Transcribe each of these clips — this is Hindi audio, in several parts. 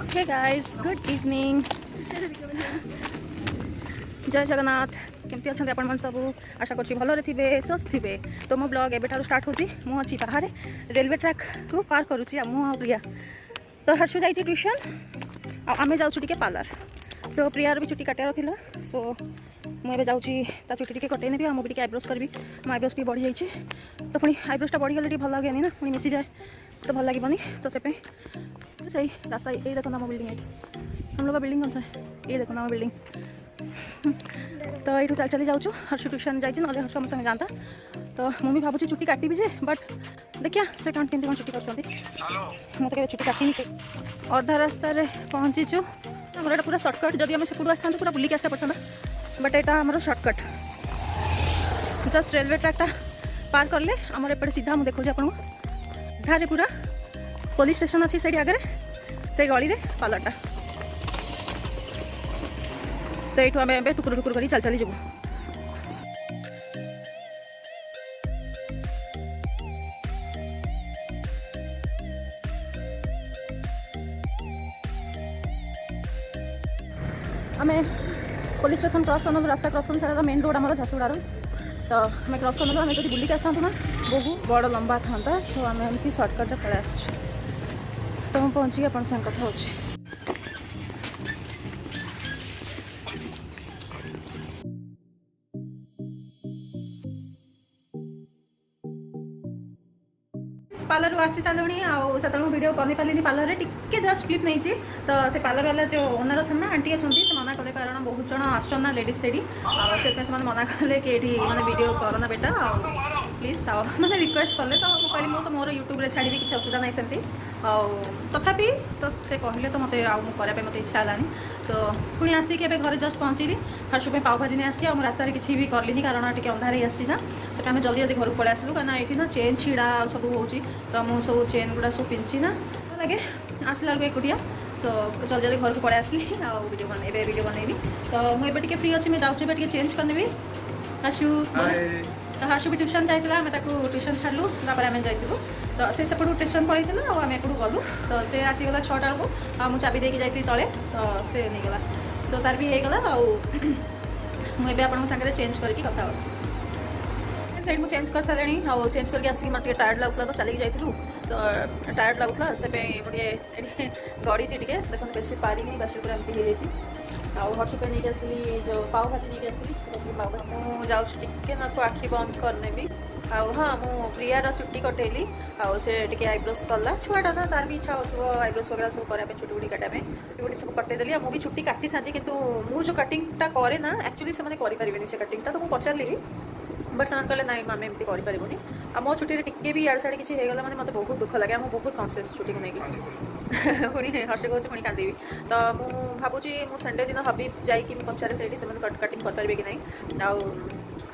हे गाइस गुड इवनिंग जय जगन्नाथ केमती अच्छा आपण सब आशा कर भलरे थे स्वस्थ थे। तो मो ब्लॉग एवं स्टार्ट होची मु अच्छी बाहर रेलवे ट्रैक को पार करुँची मु प्रिया। तो हर्षु जाइए ट्यूशन आमे जाऊँ टे पार्लर। सो प्रियार भी छुट्टी काटार था। सो मुझे जाऊँगी ता छुट्टी कटे नेबी मुझे भी आईब्रोज करी। मो आईब्रोज भी बढ़ी जाइए तो पुणी आईब्रोजटा बढ़ीगले भल लगे ना पुणी मिसी जाए तो भल लगे तो से सही रास्ता ये देखो ना बिल्डिंग हम लोग का बिल्डिंग कौन सा है ये देखो ना बिल्डिंग। तो ये चल चली जाऊँ हर्षु ट्यूशन जाइए ना हर्षु आम संगे जाता। तो मुझे भावुँ छुट्टी काटि जे बट देखिया से कौन केमती कौन छुट्टी कर मत छुट्टी काटिनी से अधा रास्तार पहुँचीचु। आमर यहाँ पूरा सर्टकट जदि आम सेपटू आसता पूरा बुलिक आसा पड़ता बट यहाँ आमर सर्टकट जस्ट रेलवे ट्रैकटा पार कले आमर एपटे सीधा मुझे देखा आपको घारे पूरा पुलिस स्टेशन अच्छी से आगे से गली में पार्लरटा। तो ये आम टुकुर टुकुर कर चल चली जीवु। आम पुलिस स्टेशन क्रॉस कर रास्ता क्रॉस कर सारा मेन रोड आम झारसुगुड़ार। तो आम क्रॉस कर आम जो बुलिक आसता ना बहुत बड़ लंबा था। सो आम एमती सर्टकट पड़े आस। तो मुझे पहुँची आप कथा हो पार्लर आसी सारे आते वीडियो बन पारे पार्लर टिके जस्ट क्लिप नहीं। तो से पार्लर वाला जो ओनर अच्छा ना आंटी अच्छा से मना कले कारण बहुत जन आसना लेडीज से से मना कले कि ये मैंने वीडियो करना बेटा प्लीज मैंने रिक्वेस्ट कले। तो मुझे मुझे मोर यूट्यूब रे छाड़ी किसी असुविधा नहीं सेमती तथापि तो से कहले तो मत आगे मत इच्छा है। तो पुणी आसिक घर जस्ट पहुँचली हर्षु पाव भाजी नहीं आसी रास्तार किसी भी करलिनी कारण टी अंधार ही आसी से आम जल्दी जल्दी घर को पलि आसलु कहीं ये ना चेन छिड़ा सब हो तो मुझे सब चेन गुड़ा सब पिंची ना लगे आसला बेलू एकुटिया। सो जल्दी जल्दी घर को पलि आसली वीडियो बनैबी। तो मुझे टे फ्री अच्छी मुझे जाऊँगी चेंज करनेबी। हर्षु तो हर्षु भी ट्यूशन जाइए आम ट्यूशन छाड़ू आम जाइलु। तो से सेपटू स्टेशन पलैला और आम एपटू गलु। तो से आसीगला 6टा बेलू मुझे चाबी देकी जाइए तले तो से नहीं गला। सो तार भी होगला मुझे आप सागर चेंज करके कथा से मुझे चेंज कर सारे आउ चेंज करके आसिक मतलब टायर्ड लगुला तो चलिए जाइलु। तो टायर्ड लगुला से गोटे गड़ी टे देखो बेसी पारी बासी पूरा एमती हो जाए। हर्षु पे नहीं आसली जो पाव भाजी नहीं आसली पाव भाजी मुझे जाऊँगी टिके ना आखि बंद करनेबी। हाँ मु प्रियार चुट्टी कटेली से टे आईब्रोज कला छुआटा ना तार भी इच्छा हो आईब्रोज वगैरह सब करने छुट्टी बुटी काटा छुट्टी सब कटेदेली। मुझे छुट्टी काटी था कि मुझे कटिंगटा करे ना एक्चुअली से करें से कटिंगटा तो मुझे पचारि बट से कहले ना आम एमती करें आ मो छुट्टी टिके भी इड़े साढ़े किसी होगा मैंने मतलब बहुत दुख लगे मुझे बहुत कन्सीयस छुट्टी को लेकिन पुणी हर्ष कहे पुणी कांदी। तो मुझे भावुँ मुझे संडे दिन भाभी जाकि पचारे से कटिंग करेंगे कि नहीं आउ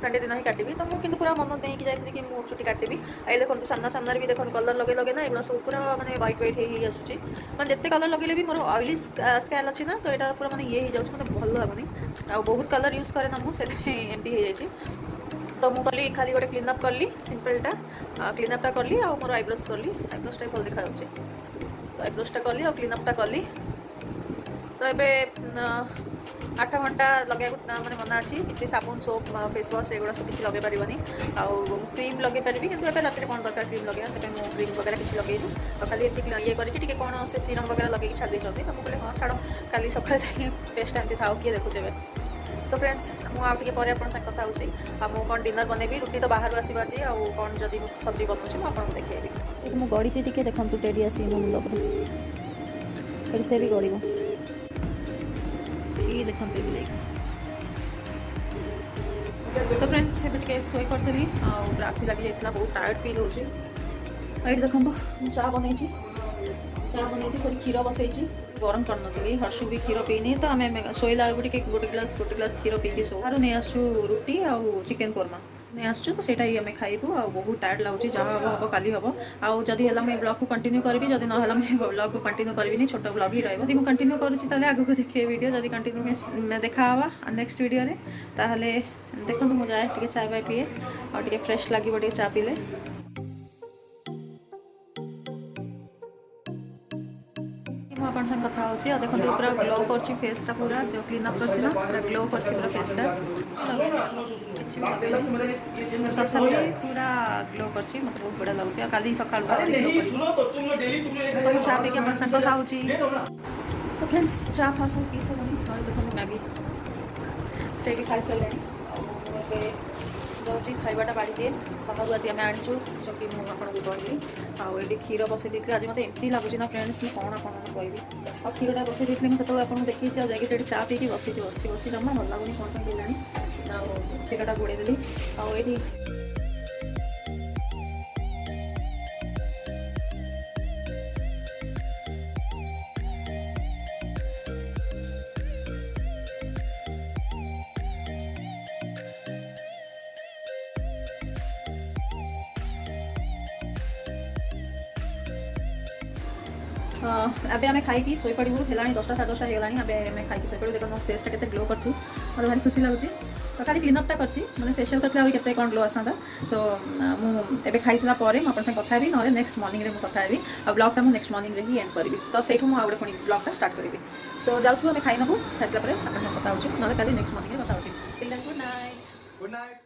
संडे दिन ही काटबी। तो मुझे पूरा मन देकी जाती कि मुझे छुट्टी काटबी। आई देखो सामना सामने भी देखो कलर लगे लगे ना एगुड़ा सब पूरा मैंने व्हाइट व्हाइट हो आसूँ मैं जिते कलर लगे भी मोर ऑयली स्कैल अच्छी ना तो यहाँ पूरा मैंने ये हो जाए मतलब भल लगुनि आ बहुत कलर यूज करे ना मुझे एमती हो जाए। तो मुझे कली खाली गोटे क्लीनअप कली सिंपलटा क्लीनअपटा कली आ मोर आईब्रोज कली आईब्रोजटा भल देखा तो आईब्रोजटा कली आ क्लीनअपटा कली। तो ये 8 घंटा लगे मैंने मना अच्छी किसी साबुन सोप फेस वाश एगुड़ा सब किसी लगे पारिबनी क्रीम लगे पारि कि रात कौन दरकार क्रीम लगे से क्रीम वगैरह किसी लगे तो खाली ये करके कौन से सीरम वगैरह लगे छाड़ देते तो मुझे हाँ छाड़ खाली सकाल जाए पेस्ट एमती था किए देखुचे। सो फ्रेंड्स मुझे पर कथा हो कौन डिनर बनैबी रुटी तो बाहर आसवा जी आउ कौन जदि सब्जी बनूँ मुझे देखी मुझे गड़ी टे देखते टेडी आस मुंड से भी गड़ ये देखते तो फ्रेंड्स से शोई करी आखि लगी जाता बहुत टायर्ड फिल हो देखो चा बनई सॉरी क्षीर बसई गरम कर नी हर्षु भी क्षीर पीनी। तो आम शोला बेलू गोटे ग्लास क्षीर पीकी शो आर नहीं आसु रुटी आउ चिकेन कोरमा नहीं आसु तो सेटा ही आम खाइबू आ बहुत टायर्ड लगुच जहाँ हम काली हम आउ जदि है ब्लॉग को कंटिन्यू करी जदि ना ब्लॉग को कंटिन्यू करी छोट ब्लॉग ही रही मुझे कंटिन्यू करुँच आगे को देखिए वीडियो जदि कंटिन्यू देखा नेक्स्ट वीडियो रे ताहले देखो मुझे जाए टे चाय बाय पीए और फ्रेश लगे चा पीले। अपन संग कथा होची आ देखो पूरा ग्लो करची फेस टा पूरा जो क्लीन अप करची ना पूरा ग्लो करची पूरा फेस टा ससली पूरा ग्लो करची मतलब बहुत बड़ा लागुची आ काली सकाळ चा पे के अपन संग कथा होची तो फ्रेंड्स चा फासो पी से और देखो मैगी से भी खाई सले जाऊँगी खाइबाटा बाड़ी दिए बाहर आज आम आनीचु जो कि मुझे आपको कहली आए क्षीर बसई देती आज मतलब एमती लगुच ना फ्रेंड्स मैं कौन आपको कहबी आ क्षीरटा बसई देती मुझे से आपको देखी जाकि चा पीकी बसी बसी जमा भल लगुनि कौन केला क्षीरटा गोड़े देली आईटी अबे आम खाई शोपड़ू है 10टा 10:30 होगलानी अबे खाई शोपड़ू देखो मो फेसटा के ग्लो कर मतलब भारी खुशी लगुच तो खाली क्लीनअपटा कर मैंने फेशियल करते के कौन ग्लो आसता सो मुझे खाई सारा मुझे कथा भी ना नेक्स्ट मॉर्निंग रे कथा भी और ब्लॉगटा मुझे नेक्स्ट मॉर्निंग रे ही एंड करी तो सही मुझे पुणी ब्लॉगटा स्टार्ट करी सो जाऊँ आम खाई नबू खाई सारा कथा ना नेक्स्ट मॉर्निंग कथा गुड नाइट।